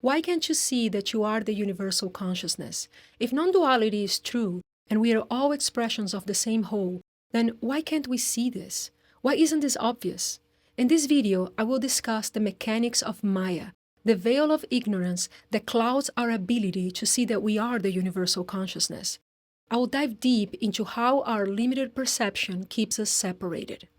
Why can't you see that you are the universal consciousness? If non-duality is true, and we are all expressions of the same whole, then why can't we see this? Why isn't this obvious? In this video, I will discuss the mechanics of Maya, the veil of ignorance that clouds our ability to see that we are the universal consciousness. I will dive deep into how our limited perception keeps us separated.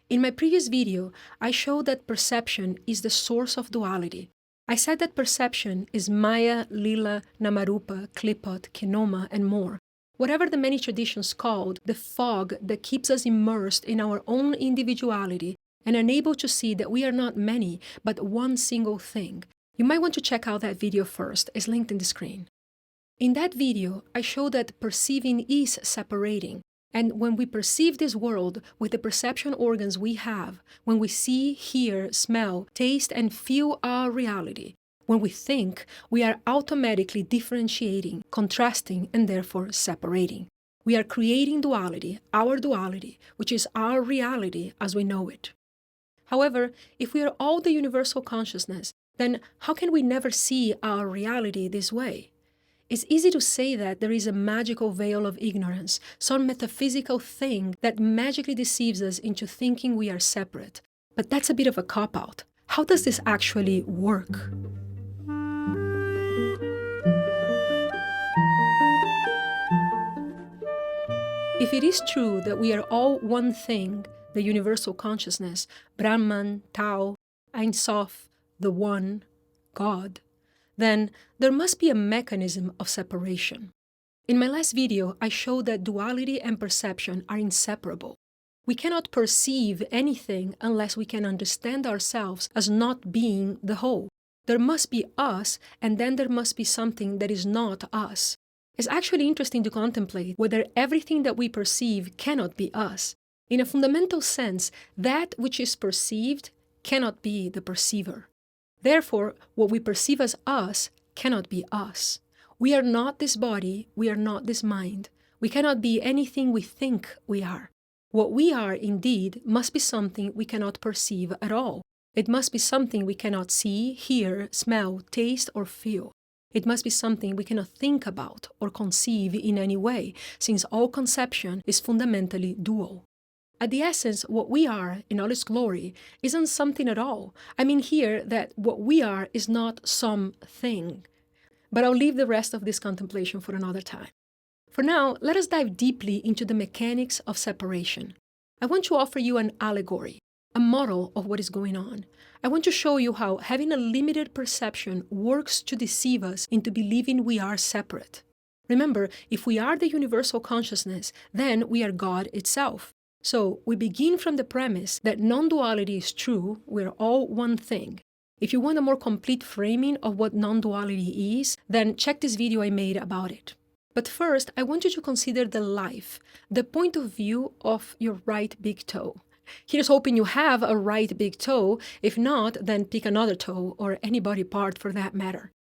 In my previous video, I showed that perception is the source of duality. I said that perception is Maya, Lila, Namarupa, Klipot, Kinoma, and more. Whatever the many traditions called, the fog that keeps us immersed in our own individuality and unable to see that we are not many, but one single thing. You might want to check out that video first, it's linked in the screen. In that video, I showed that perceiving is separating. And when we perceive this world with the perception organs we have, when we see, hear, smell, taste, and feel our reality, when we think, we are automatically differentiating, contrasting, and therefore separating. We are creating duality, which is our reality as we know it. However, if we are all the universal consciousness, then how can we never see our reality this way? It's easy to say that there is a magical veil of ignorance, some metaphysical thing that magically deceives us into thinking we are separate. But that's a bit of a cop-out. How does this actually work? If it is true that we are all one thing, the universal consciousness, Brahman, Tao, Ein Sof, the One, God, then there must be a mechanism of separation. In my last video, I showed that duality and perception are inseparable. We cannot perceive anything unless we can understand ourselves as not being the whole. There must be us, and then there must be something that is not us. It's actually interesting to contemplate whether everything that we perceive cannot be us. In a fundamental sense, that which is perceived cannot be the perceiver. Therefore, what we perceive as us cannot be us. We are not this body, we are not this mind. We cannot be anything we think we are. What we are, indeed, must be something we cannot perceive at all. It must be something we cannot see, hear, smell, taste, or feel. It must be something we cannot think about or conceive in any way, since all conception is fundamentally dual. At the essence, what we are, in all its glory, isn't something at all. I mean here that what we are is not something. But I'll leave the rest of this contemplation for another time. For now, let us dive deeply into the mechanics of separation. I want to offer you an allegory, a model of what is going on. I want to show you how having a limited perception works to deceive us into believing we are separate. Remember, if we are the universal consciousness, then we are God itself. So we begin from the premise that non-duality is true, we're all one thing. If you want a more complete framing of what non-duality is, then check this video I made about it. But first, I want you to consider the life, the point of view of your right big toe. Here's hoping you have a right big toe. If not, then pick another toe, or any body part for that matter.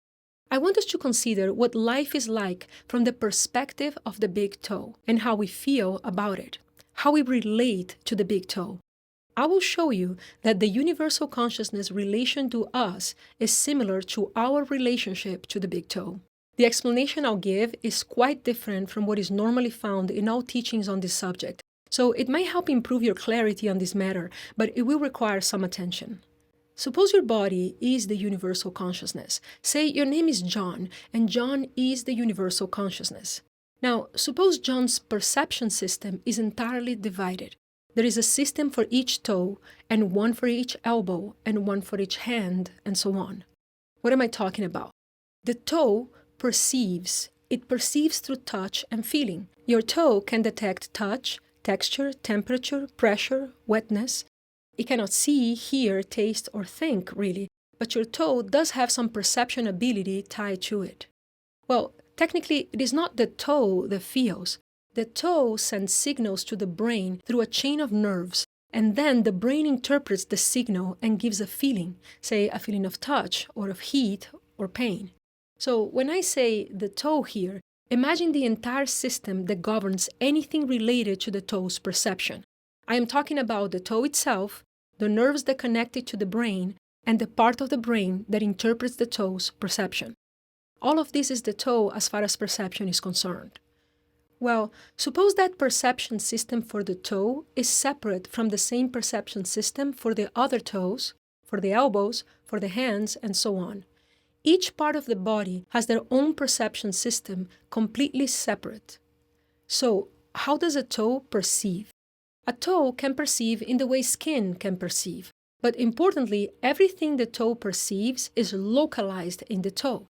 I want us to consider what life is like from the perspective of the big toe, and how we feel about it, how we relate to the big toe. I will show you that the universal consciousness relation to us is similar to our relationship to the big toe. The explanation I'll give is quite different from what is normally found in all teachings on this subject, so it might help improve your clarity on this matter, but it will require some attention. Suppose your body is the universal consciousness. Say your name is John, and John is the universal consciousness. Now, suppose John's perception system is entirely divided. There is a system for each toe, and one for each elbow, and one for each hand, and so on. What am I talking about? The toe perceives. It perceives through touch and feeling. Your toe can detect touch, texture, temperature, pressure, wetness. It cannot see, hear, taste, or think, really, but your toe does have some perception ability tied to it. Well, technically, it is not the toe that feels. The toe sends signals to the brain through a chain of nerves, and then the brain interprets the signal and gives a feeling, say a feeling of touch, or of heat, or pain. So when I say the toe here, imagine the entire system that governs anything related to the toe's perception. I am talking about the toe itself, the nerves that connect it to the brain, and the part of the brain that interprets the toe's perception. All of this is the toe as far as perception is concerned. Well, suppose that perception system for the toe is separate from the same perception system for the other toes, for the elbows, for the hands, and so on. Each part of the body has their own perception system, completely separate. So, how does a toe perceive? A toe can perceive in the way skin can perceive. But importantly, everything the toe perceives is localized in the toe.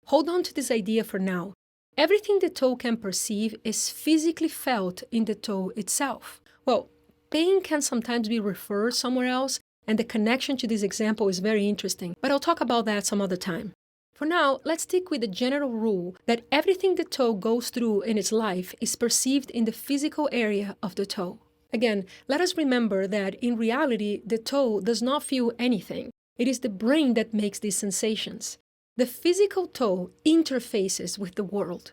Hold on to this idea for now. Everything the toe can perceive is physically felt in the toe itself. Well, pain can sometimes be referred somewhere else, and the connection to this example is very interesting, but I'll talk about that some other time. For now, let's stick with the general rule that everything the toe goes through in its life is perceived in the physical area of the toe. Again, let us remember that in reality, the toe does not feel anything. It is the brain that makes these sensations. The physical toe interfaces with the world.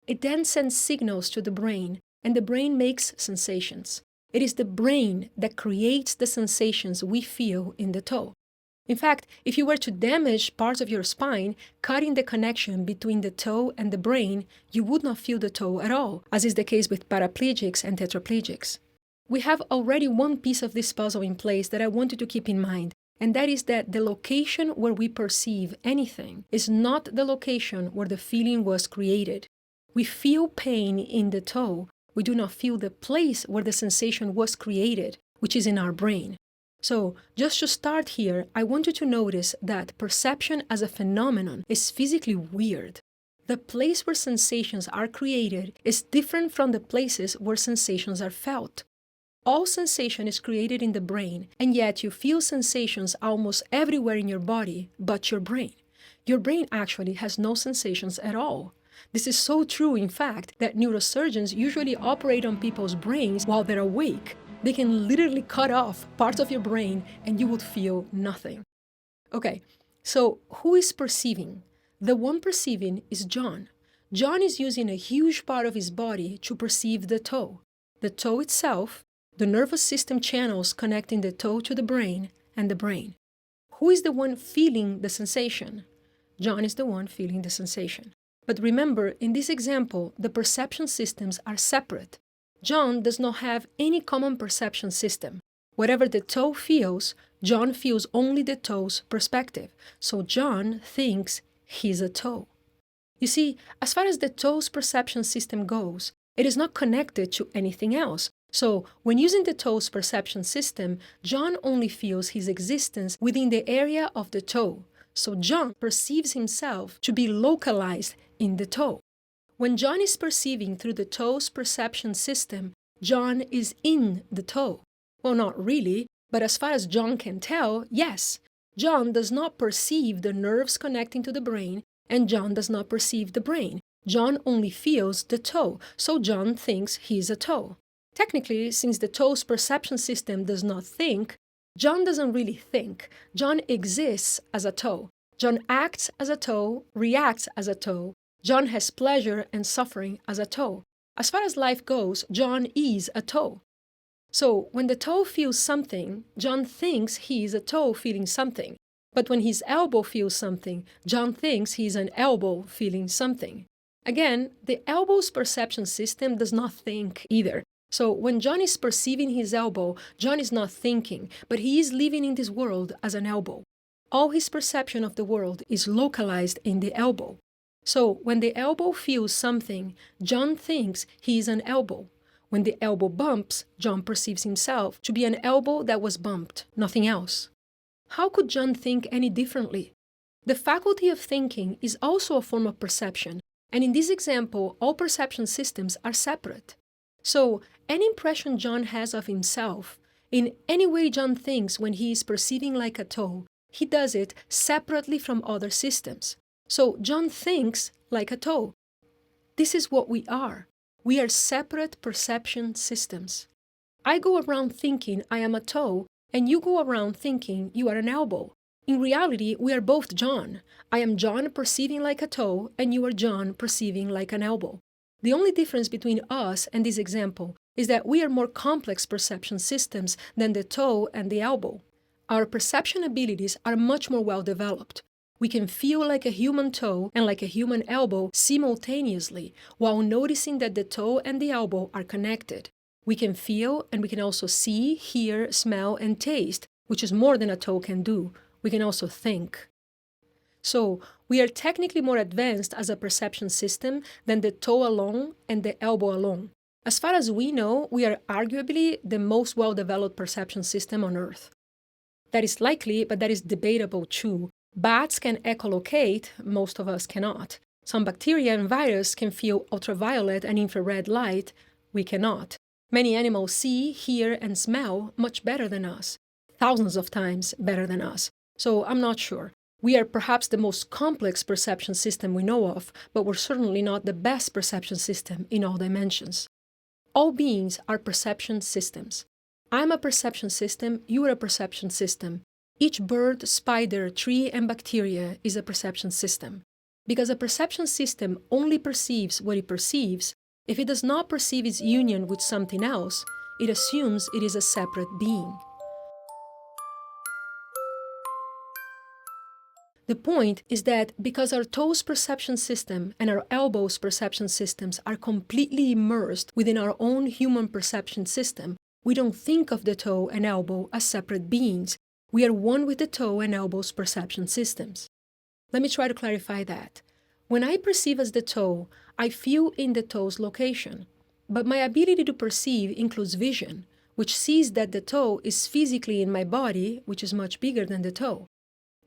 It then sends signals to the brain, and the brain makes sensations. It is the brain that creates the sensations we feel in the toe. In fact, if you were to damage parts of your spine, cutting the connection between the toe and the brain, you would not feel the toe at all, as is the case with paraplegics and tetraplegics. We have already one piece of this puzzle in place that I want you to keep in mind, and that is that the location where we perceive anything is not the location where the feeling was created. We feel pain in the toe. We do not feel the place where the sensation was created, which is in our brain. So, just to start here, I want you to notice that perception as a phenomenon is physically weird. The place where sensations are created is different from the places where sensations are felt. All sensation is created in the brain, and yet you feel sensations almost everywhere in your body but your brain. Your brain actually has no sensations at all. This is so true, in fact, that neurosurgeons usually operate on people's brains while they're awake. They can literally cut off parts of your brain and you would feel nothing. Okay, so who is perceiving? The one perceiving is John. John is using a huge part of his body to perceive the toe. The toe itself, the nervous system channels connecting the toe to the brain, and the brain. Who is the one feeling the sensation? John is the one feeling the sensation. But remember, in this example, the perception systems are separate. John does not have any common perception system. Whatever the toe feels, John feels only the toe's perspective. So John thinks he's a toe. You see, as far as the toe's perception system goes, it is not connected to anything else. So, when using the toe's perception system, John only feels his existence within the area of the toe. So John perceives himself to be localized in the toe. When John is perceiving through the toe's perception system, John is in the toe. Well, not really, but as far as John can tell, yes. John does not perceive the nerves connecting to the brain, and John does not perceive the brain. John only feels the toe, so John thinks he's a toe. Technically, since the toe's perception system does not think, John doesn't really think. John exists as a toe. John acts as a toe, reacts as a toe. John has pleasure and suffering as a toe. As far as life goes, John is a toe. So, when the toe feels something, John thinks he is a toe feeling something. But when his elbow feels something, John thinks he is an elbow feeling something. Again, the elbow's perception system does not think either. So when John is perceiving his elbow, John is not thinking, but he is living in this world as an elbow. All his perception of the world is localized in the elbow. So when the elbow feels something, John thinks he is an elbow. When the elbow bumps, John perceives himself to be an elbow that was bumped, nothing else. How could John think any differently? The faculty of thinking is also a form of perception, and in this example, all perception systems are separate. So, any impression John has of himself, in any way John thinks when he is perceiving like a toe, he does it separately from other systems. So, John thinks like a toe. This is what we are. We are separate perception systems. I go around thinking I am a toe, and you go around thinking you are an elbow. In reality, we are both John. I am John perceiving like a toe, and you are John perceiving like an elbow. The only difference between us and this example is that we are more complex perception systems than the toe and the elbow. Our perception abilities are much more well developed. We can feel like a human toe and like a human elbow simultaneously while noticing that the toe and the elbow are connected. We can feel and we can also see, hear, smell, and taste, which is more than a toe can do. We can also think. So, we are technically more advanced as a perception system than the toe alone and the elbow alone. As far as we know, we are arguably the most well-developed perception system on Earth. That is likely, but that is debatable too. Bats can echolocate, most of us cannot. Some bacteria and virus can feel ultraviolet and infrared light, we cannot. Many animals see, hear, and smell much better than us, thousands of times better than us. So I'm not sure. We are perhaps the most complex perception system we know of, but we're certainly not the best perception system in all dimensions. All beings are perception systems. I'm a perception system, you are a perception system. Each bird, spider, tree, and bacteria is a perception system. Because a perception system only perceives what it perceives, if it does not perceive its union with something else, it assumes it is a separate being. The point is that because our toes perception system and our elbows perception systems are completely immersed within our own human perception system, we don't think of the toe and elbow as separate beings. We are one with the toe and elbow's perception systems. Let me try to clarify that. When I perceive as the toe, I feel in the toe's location. But my ability to perceive includes vision, which sees that the toe is physically in my body, which is much bigger than the toe.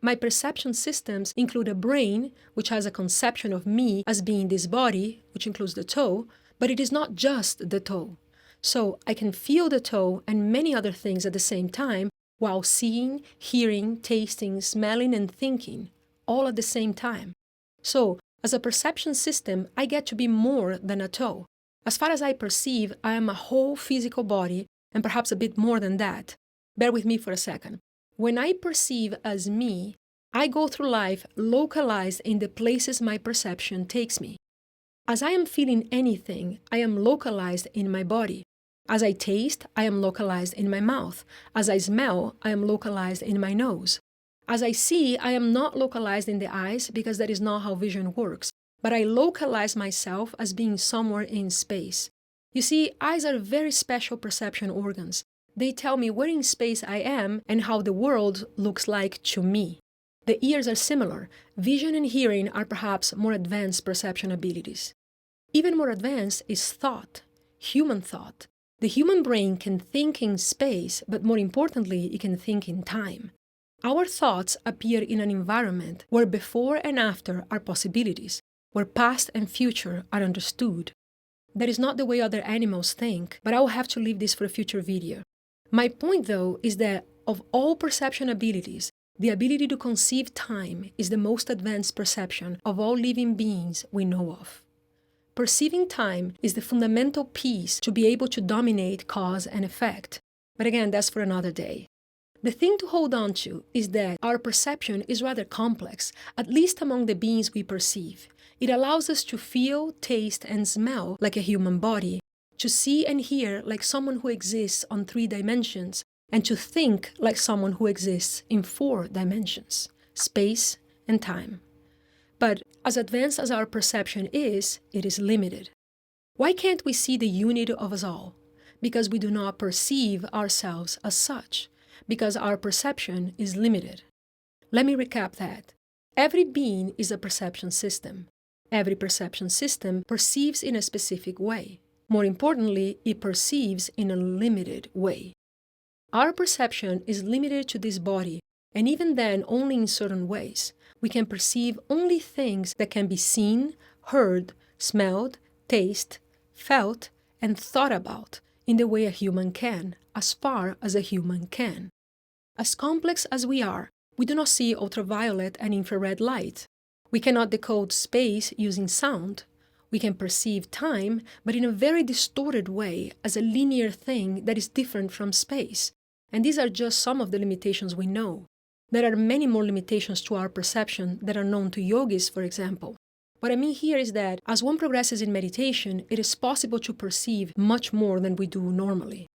My perception systems include a brain, which has a conception of me as being this body, which includes the toe, but it is not just the toe. So I can feel the toe and many other things at the same time while seeing, hearing, tasting, smelling, and thinking, all at the same time. So, as a perception system, I get to be more than a toe. As far as I perceive, I am a whole physical body, and perhaps a bit more than that. Bear with me for a second. When I perceive as me, I go through life localized in the places my perception takes me. As I am feeling anything, I am localized in my body. As I taste, I am localized in my mouth. As I smell, I am localized in my nose. As I see, I am not localized in the eyes because that is not how vision works, but I localize myself as being somewhere in space. You see, eyes are very special perception organs. They tell me where in space I am and how the world looks like to me. The ears are similar. Vision and hearing are perhaps more advanced perception abilities. Even more advanced is thought, human thought. The human brain can think in space, but more importantly, it can think in time. Our thoughts appear in an environment where before and after are possibilities, where past and future are understood. That is not the way other animals think, but I will have to leave this for a future video. My point, though, is that of all perception abilities, the ability to conceive time is the most advanced perception of all living beings we know of. Perceiving time is the fundamental piece to be able to dominate cause and effect. But again, that's for another day. The thing to hold on to is that our perception is rather complex, at least among the beings we perceive. It allows us to feel, taste, and smell like a human body, to see and hear like someone who exists on 3 dimensions, and to think like someone who exists in 4 dimensions, space and time. But as advanced as our perception is, it is limited. Why can't we see the unity of us all? Because we do not perceive ourselves as such, because our perception is limited. Let me recap that. Every being is a perception system. Every perception system perceives in a specific way. More importantly, it perceives in a limited way. Our perception is limited to this body, and even then only in certain ways. We can perceive only things that can be seen, heard, smelled, tasted, felt, and thought about in the way a human can, as far as a human can. As complex as we are, we do not see ultraviolet and infrared light. We cannot decode space using sound. We can perceive time, but in a very distorted way, as a linear thing that is different from space. And these are just some of the limitations we know. There are many more limitations to our perception that are known to yogis, for example. What I mean here is that as one progresses in meditation, it is possible to perceive much more than we do normally.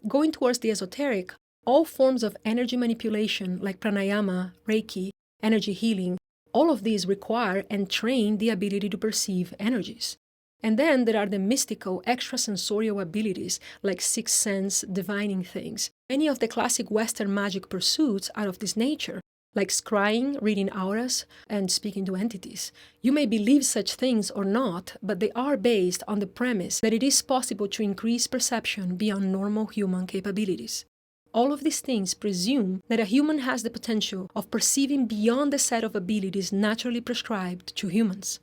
Going towards the esoteric, All forms of energy manipulation like pranayama, Reiki, energy healing, all of these require and train the ability to perceive energies. And then there are the mystical, extrasensorial abilities like sixth sense, divining things. Many of the classic Western magic pursuits are of this nature, like scrying, reading auras, and speaking to entities. You may believe such things or not, but they are based on the premise that it is possible to increase perception beyond normal human capabilities. All of these things presume that a human has the potential of perceiving beyond the set of abilities naturally prescribed to humans.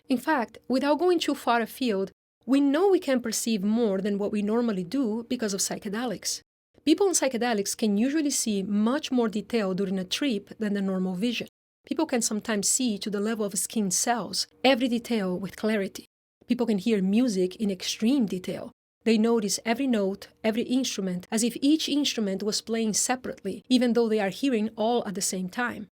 In fact, without going too far afield, we know we can perceive more than what we normally do because of psychedelics. People on psychedelics can usually see much more detail during a trip than the normal vision. People can sometimes see to the level of skin cells, every detail with clarity. People can hear music in extreme detail. They notice every note, every instrument, as if each instrument was playing separately, even though they are hearing all at the same time.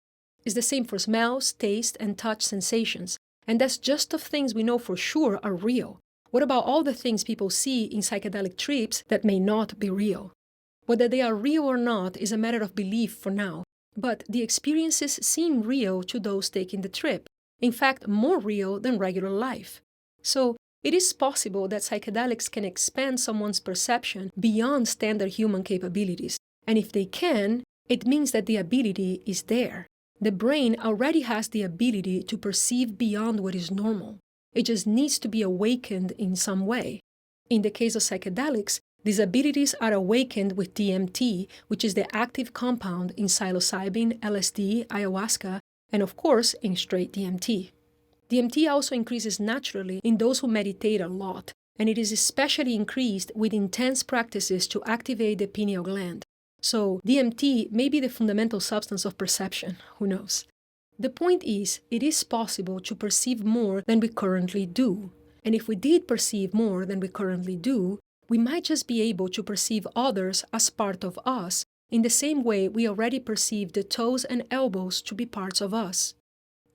It's the same for smells, taste, and touch sensations. And that's just of things we know for sure are real. What about all the things people see in psychedelic trips that may not be real? Whether they are real or not is a matter of belief for now, but the experiences seem real to those taking the trip, in fact, more real than regular life. So, it is possible that psychedelics can expand someone's perception beyond standard human capabilities, and if they can, it means that the ability is there. The brain already has the ability to perceive beyond what is normal. It just needs to be awakened in some way. In the case of psychedelics, these abilities are awakened with DMT, which is the active compound in psilocybin, LSD, ayahuasca, and of course in straight DMT. DMT also increases naturally in those who meditate a lot, and it is especially increased with intense practices to activate the pineal gland. So DMT may be the fundamental substance of perception, who knows? The point is, it is possible to perceive more than we currently do. And if we did perceive more than we currently do, we might just be able to perceive others as part of us, in the same way we already perceive the toes and elbows to be parts of us.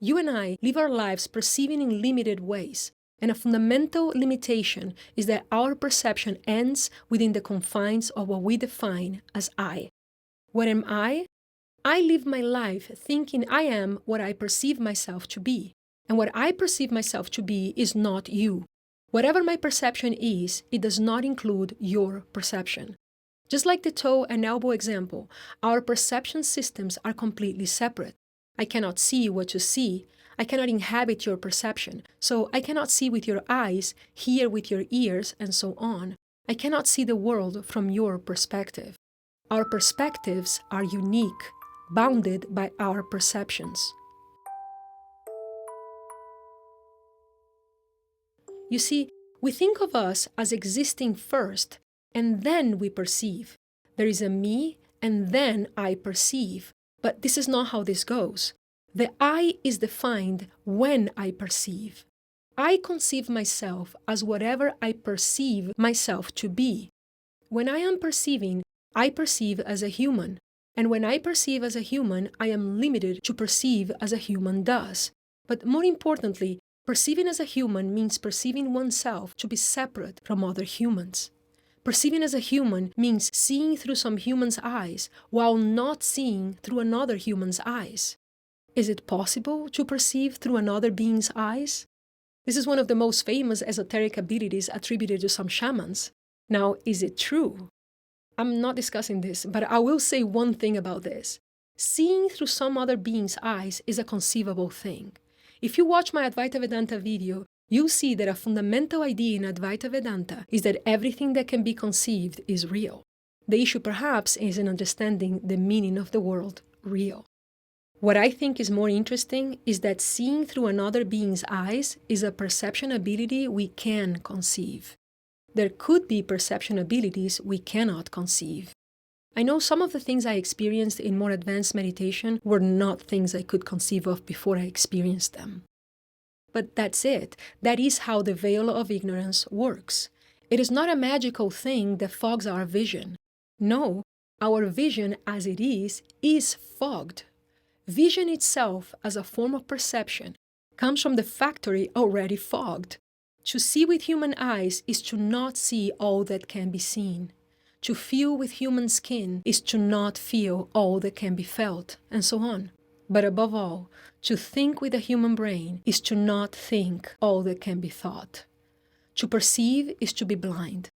You and I live our lives perceiving in limited ways, and a fundamental limitation is that our perception ends within the confines of what we define as I. What am I? I live my life thinking I am what I perceive myself to be, and what I perceive myself to be is not you. Whatever my perception is, it does not include your perception. Just like the toe and elbow example, our perception systems are completely separate. I cannot see what you see. I cannot inhabit your perception. So I cannot see with your eyes, hear with your ears, and so on. I cannot see the world from your perspective. Our perspectives are unique, bounded by our perceptions. You see, we think of us as existing first, and then we perceive. There is a me, and then I perceive. But this is not how this goes. The I is defined when I perceive. I conceive myself as whatever I perceive myself to be. When I am perceiving, I perceive as a human. And when I perceive as a human, I am limited to perceive as a human does. But more importantly, perceiving as a human means perceiving oneself to be separate from other humans. Perceiving as a human means seeing through some human's eyes while not seeing through another human's eyes. Is it possible to perceive through another being's eyes? This is one of the most famous esoteric abilities attributed to some shamans. Now, is it true? I'm not discussing this, but I will say one thing about this. Seeing through some other being's eyes is a conceivable thing. If you watch my Advaita Vedanta video, you'll see that a fundamental idea in Advaita Vedanta is that everything that can be conceived is real. The issue perhaps is in understanding the meaning of the word real. What I think is more interesting is that seeing through another being's eyes is a perception ability we can conceive. There could be perception abilities we cannot conceive. I know some of the things I experienced in more advanced meditation were not things I could conceive of before I experienced them. But that's it. That is how the veil of ignorance works. It is not a magical thing that fogs our vision. No, our vision as it is fogged. Vision itself, as a form of perception, comes from the factory already fogged. To see with human eyes is to not see all that can be seen. To feel with human skin is to not feel all that can be felt, and so on. But above all, to think with a human brain is to not think all that can be thought. To perceive is to be blind.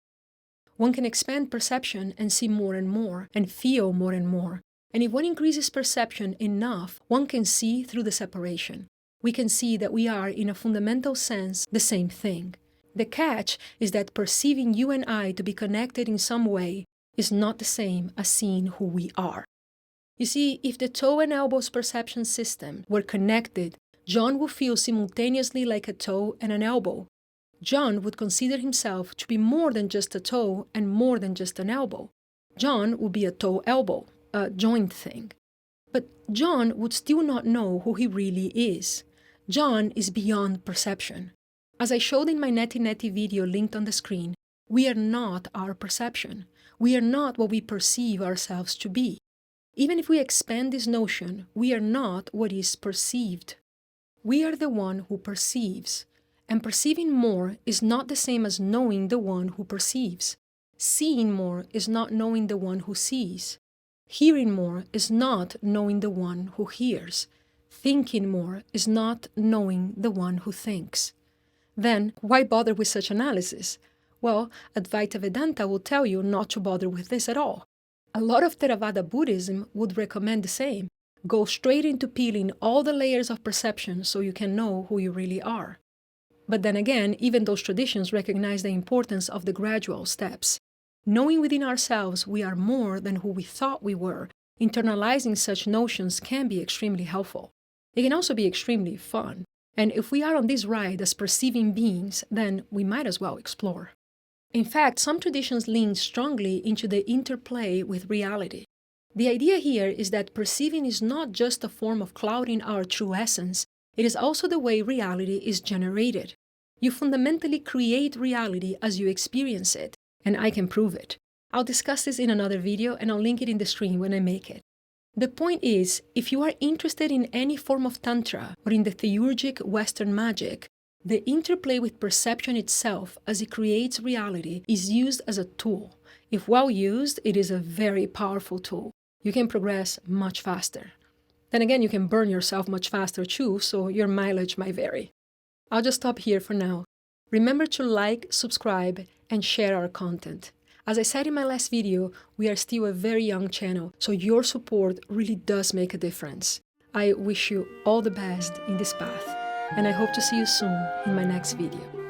One can expand perception and see more and more, and feel more and more. And if one increases perception enough, one can see through the separation. We can see that we are, in a fundamental sense, the same thing. The catch is that perceiving you and I to be connected in some way is not the same as seeing who we are. You see, if the toe and elbow's perception system were connected, John would feel simultaneously like a toe and an elbow. John would consider himself to be more than just a toe and more than just an elbow. John would be a toe-elbow, a joint thing. But John would still not know who he really is. John is beyond perception. As I showed in my Neti Neti video linked on the screen, we are not our perception. We are not what we perceive ourselves to be. Even if we expand this notion, we are not what is perceived. We are the one who perceives. And perceiving more is not the same as knowing the one who perceives. Seeing more is not knowing the one who sees. Hearing more is not knowing the one who hears. Thinking more is not knowing the one who thinks. Then, why bother with such analysis? Well, Advaita Vedanta will tell you not to bother with this at all. A lot of Theravada Buddhism would recommend the same. Go straight into peeling all the layers of perception so you can know who you really are. But then again, even those traditions recognize the importance of the gradual steps. Knowing within ourselves we are more than who we thought we were, internalizing such notions can be extremely helpful. It can also be extremely fun. And if we are on this ride as perceiving beings, then we might as well explore. In fact, some traditions lean strongly into the interplay with reality. The idea here is that perceiving is not just a form of clouding our true essence, it is also the way reality is generated. You fundamentally create reality as you experience it, and I can prove it. I'll discuss this in another video and I'll link it in the screen when I make it. The point is, if you are interested in any form of Tantra or in the theurgic Western magic, the interplay with perception itself as it creates reality is used as a tool. If well used, it is a very powerful tool. You can progress much faster. Then again, you can burn yourself much faster too, so your mileage might vary. I'll just stop here for now. Remember to like, subscribe, and share our content. As I said in my last video, we are still a very young channel, so your support really does make a difference. I wish you all the best in this path, and I hope to see you soon in my next video.